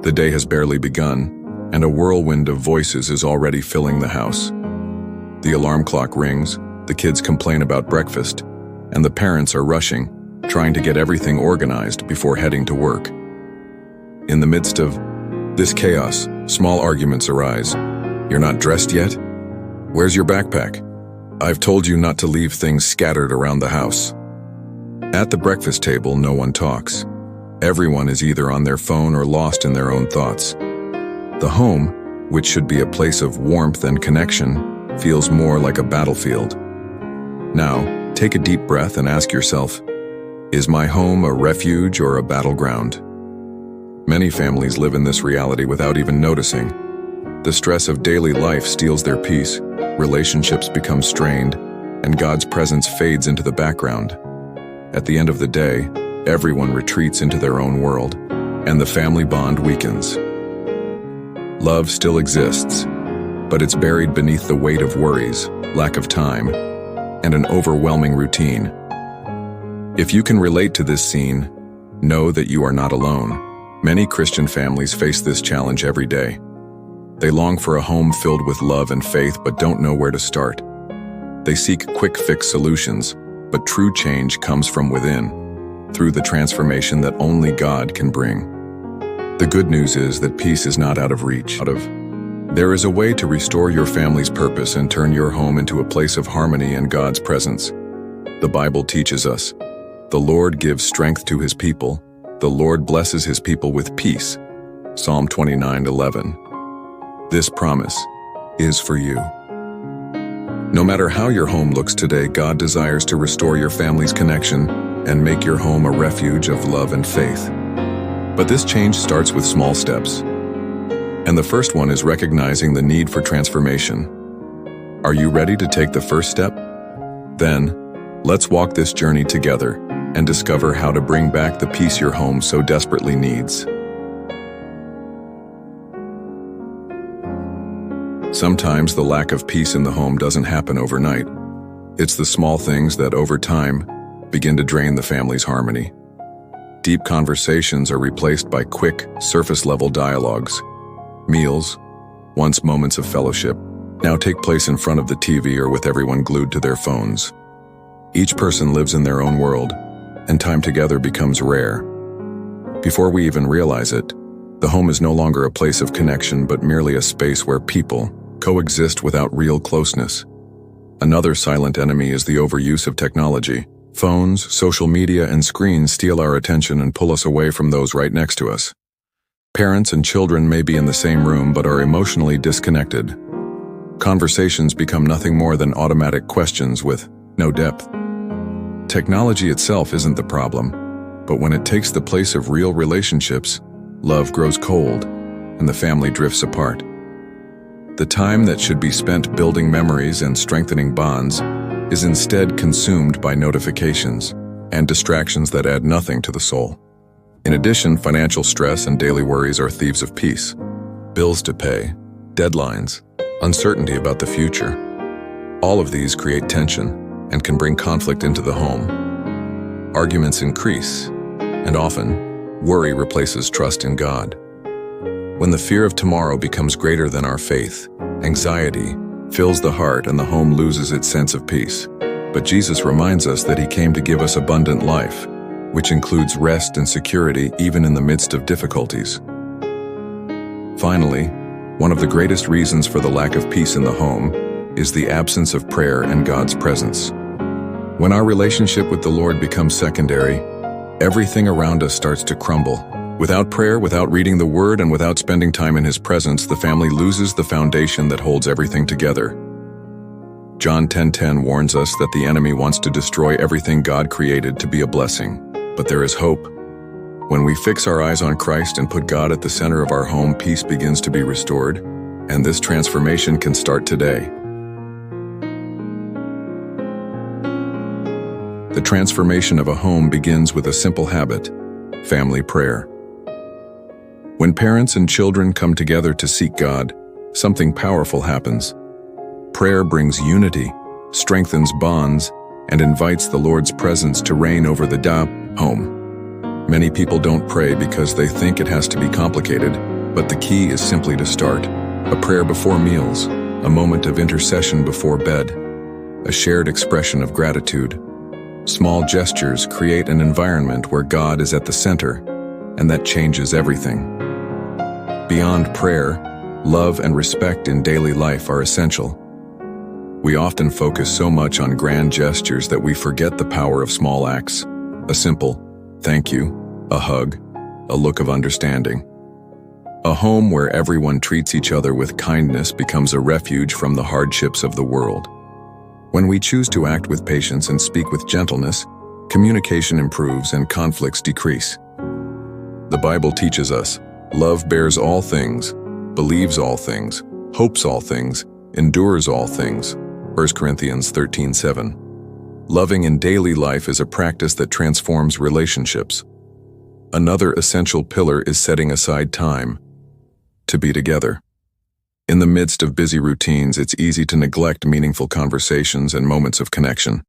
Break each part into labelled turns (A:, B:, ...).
A: The day has barely begun, and a whirlwind of voices is already filling the house. The alarm clock rings, the kids complain about breakfast, and the parents are rushing, trying to get everything organized before heading to work. In the midst of this chaos, small arguments arise. You're not dressed yet? Where's your backpack? I've told you not to leave things scattered around the house. At the breakfast table, no one talks. Everyone is either on their phone or lost in their own thoughts. The home, which should be a place of warmth and connection, feels more like a battlefield. Now, take a deep breath and ask yourself, is my home a refuge or a battleground? Many families live in this reality without even noticing. The stress of daily life steals their peace, relationships become strained, and God's presence fades into the background. At the end of the day, everyone retreats into their own world, and the family bond weakens. Love still exists, but it's buried beneath the weight of worries, lack of time, and an overwhelming routine. If you can relate to this scene, know that you are not alone. Many Christian families face this challenge every day. They long for a home filled with love and faith but don't know where to start. They seek quick-fix solutions, but true change comes from within, through the transformation that only God can bring. The good news is that peace is not out of reach. There is a way to restore your family's purpose and turn your home into a place of harmony and God's presence. The Bible teaches us, the Lord gives strength to his people, the Lord blesses his people with peace. Psalm 29:11. This promise is for you. No matter how your home looks today, God desires to restore your family's connection and make your home a refuge of love and faith. But this change starts with small steps. And the first one is recognizing the need for transformation. Are you ready to take the first step? Then, let's walk this journey together and discover how to bring back the peace your home so desperately needs. Sometimes the lack of peace in the home doesn't happen overnight. It's the small things that, over time, begin to drain the family's harmony. Deep conversations are replaced by quick, surface-level dialogues. Meals, once moments of fellowship, now take place in front of the TV or with everyone glued to their phones. Each person lives in their own world, and time together becomes rare. Before we even realize it, the home is no longer a place of connection but merely a space where people coexist without real closeness. Another silent enemy is the overuse of technology. Phones, social media, and screens steal our attention and pull us away from those right next to us. Parents and children may be in the same room but are emotionally disconnected. Conversations become nothing more than automatic questions with no depth. Technology itself isn't the problem, but when it takes the place of real relationships, love grows cold, and the family drifts apart. The time that should be spent building memories and strengthening bonds is instead consumed by notifications and distractions that add nothing to the soul. In addition, financial stress and daily worries are thieves of peace. Bills to pay, deadlines, uncertainty about the future. All of these create tension and can bring conflict into the home. Arguments increase, and often, worry replaces trust in God. When the fear of tomorrow becomes greater than our faith, anxiety fills the heart and the home loses its sense of peace. But Jesus reminds us that he came to give us abundant life, which includes rest and security even in the midst of difficulties. Finally, one of the greatest reasons for the lack of peace in the home is the absence of prayer and God's presence. When our relationship with the Lord becomes secondary, everything around us starts to crumble. Without prayer, without reading the Word, and without spending time in his presence, the family loses the foundation that holds everything together. John 10:10 warns us that the enemy wants to destroy everything God created to be a blessing. But there is hope. When we fix our eyes on Christ and put God at the center of our home, peace begins to be restored, and this transformation can start today. The transformation of a home begins with a simple habit: family prayer. When parents and children come together to seek God, something powerful happens. Prayer brings unity, strengthens bonds, and invites the Lord's presence to reign over the home. Many people don't pray because they think it has to be complicated, But the key is simply to start. A prayer before meals, a moment of intercession before bed, a shared expression of gratitude. Small gestures create an environment where God is at the center, and that changes everything. Beyond prayer, love and respect in daily life are essential. We often focus so much on grand gestures that we forget the power of small acts. A simple thank you, a hug, a look of understanding. A home where everyone treats each other with kindness becomes a refuge from the hardships of the world. When we choose to act with patience and speak with gentleness, communication improves and conflicts decrease. The Bible teaches us, love bears all things, believes all things, hopes all things, endures all things. 1 Corinthians 13:7. Loving in daily life is a practice that transforms relationships. Another essential pillar is setting aside time to be together. In the midst of busy routines, it's easy to neglect meaningful conversations and moments of connection.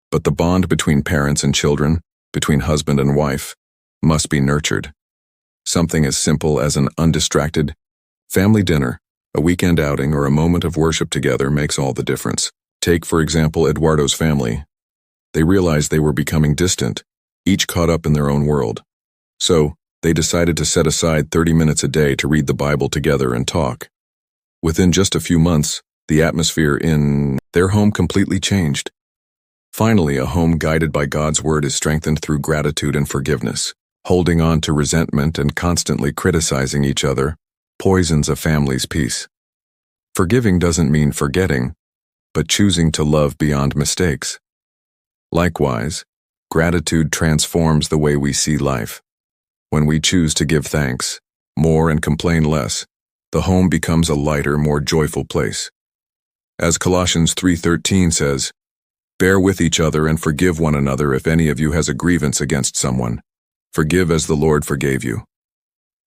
A: But the bond between parents and children, between husband and wife, must be nurtured. Something as simple as an undistracted family dinner, a weekend outing, or a moment of worship together makes all the difference. Take, for example, Eduardo's family. They realized they were becoming distant, each caught up in their own world. So, they decided to set aside 30 minutes a day to read the Bible together and talk. Within just a few months, the atmosphere in their home completely changed. Finally, a home guided by God's word is strengthened through gratitude and forgiveness. Holding on to resentment and constantly criticizing each other poisons a family's peace. Forgiving doesn't mean forgetting, but choosing to love beyond mistakes. Likewise, gratitude transforms the way we see life. When we choose to give thanks more and complain less, the home becomes a lighter, more joyful place. As Colossians 3:13 says, "Bear with each other and forgive one another if any of you has a grievance against someone. Forgive as the Lord forgave you."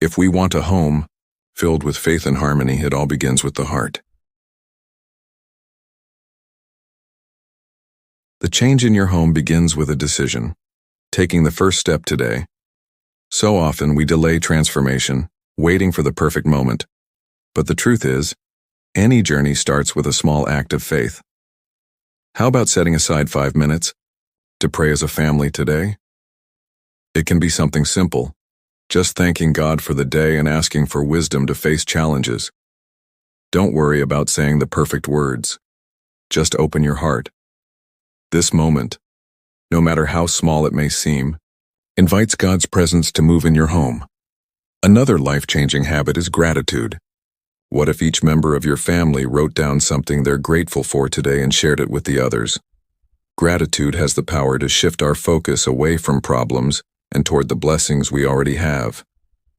A: If we want a home filled with faith and harmony, it all begins with the heart. The change in your home begins with a decision, taking the first step today. So often we delay transformation, waiting for the perfect moment. But the truth is, any journey starts with a small act of faith. How about setting aside 5 minutes to pray as a family today? It can be something simple, just thanking God for the day and asking for wisdom to face challenges. Don't worry about saying the perfect words. Just open your heart. This moment, no matter how small it may seem, invites God's presence to move in your home. Another life-changing habit is gratitude. What if each member of your family wrote down something they're grateful for today and shared it with the others? Gratitude has the power to shift our focus away from problems and toward the blessings we already have.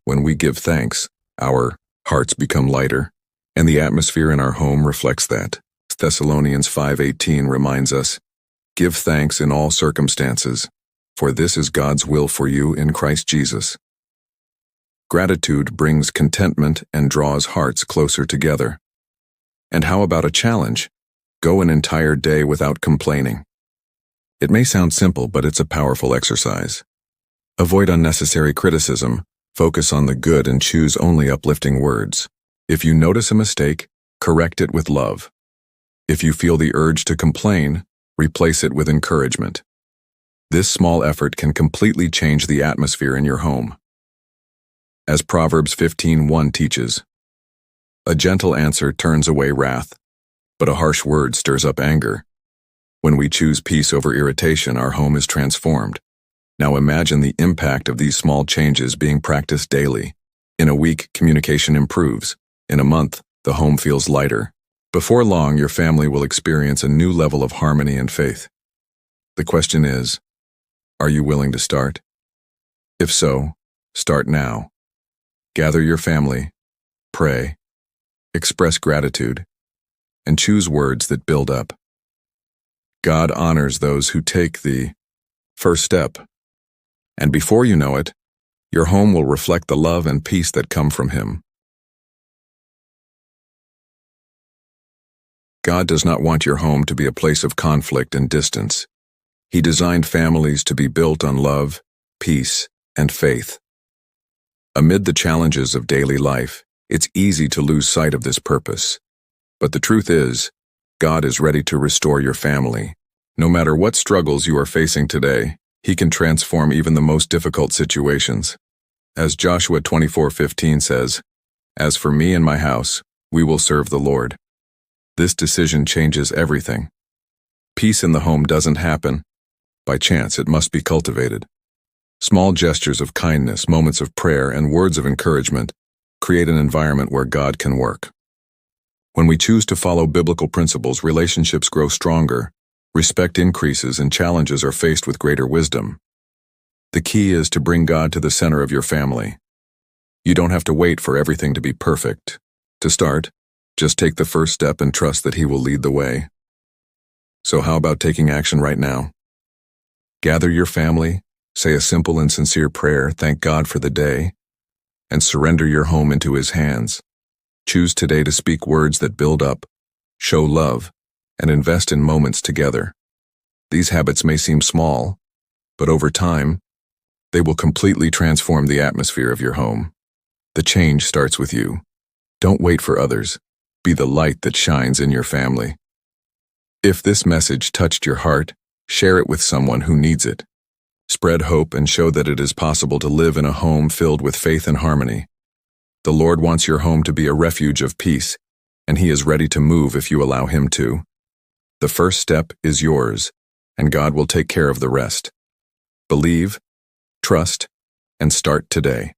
A: When we give thanks, our hearts become lighter, and the atmosphere in our home reflects that. Thessalonians 5:18 reminds us, "Give thanks in all circumstances, for this is God's will for you in Christ Jesus." Gratitude brings contentment and draws hearts closer together. And how about a challenge? Go an entire day without complaining. It may sound simple, but it's a powerful exercise. Avoid unnecessary criticism, focus on the good, and choose only uplifting words. If you notice a mistake, correct it with love. If you feel the urge to complain, replace it with encouragement. This small effort can completely change the atmosphere in your home. As Proverbs 15:1 teaches, "A gentle answer turns away wrath, but a harsh word stirs up anger." When we choose peace over irritation, our home is transformed. Now imagine the impact of these small changes being practiced daily. In a week, communication improves. In a month, the home feels lighter. Before long, your family will experience a new level of harmony and faith. The question is, are you willing to start? If so, start now. Gather your family, pray, express gratitude, and choose words that build up. God honors those who take the first step. And before you know it, your home will reflect the love and peace that come from Him. God does not want your home to be a place of conflict and distance. He designed families to be built on love, peace, and faith. Amid the challenges of daily life, it's easy to lose sight of this purpose. But the truth is, God is ready to restore your family. No matter what struggles you are facing today, He can transform even the most difficult situations. As Joshua 24:15 says, "As for me and my house, we will serve the Lord." This decision changes everything. Peace in the home doesn't happen by chance, it must be cultivated. Small gestures of kindness, moments of prayer, and words of encouragement create an environment where God can work. When we choose to follow biblical principles, relationships grow stronger, respect increases, and challenges are faced with greater wisdom. The key is to bring God to the center of your family. You don't have to wait for everything to be perfect. To start, just take the first step and trust that He will lead the way. So how about taking action right now? Gather your family, say a simple and sincere prayer, thank God for the day, and surrender your home into His hands. Choose today to speak words that build up, show love, and invest in moments together. These habits may seem small, but over time, they will completely transform the atmosphere of your home. The change starts with you. Don't wait for others. Be the light that shines in your family. If this message touched your heart, share it with someone who needs it. Spread hope and show that it is possible to live in a home filled with faith and harmony. The Lord wants your home to be a refuge of peace, and He is ready to move if you allow Him to. The first step is yours, and God will take care of the rest. Believe, trust, and start today.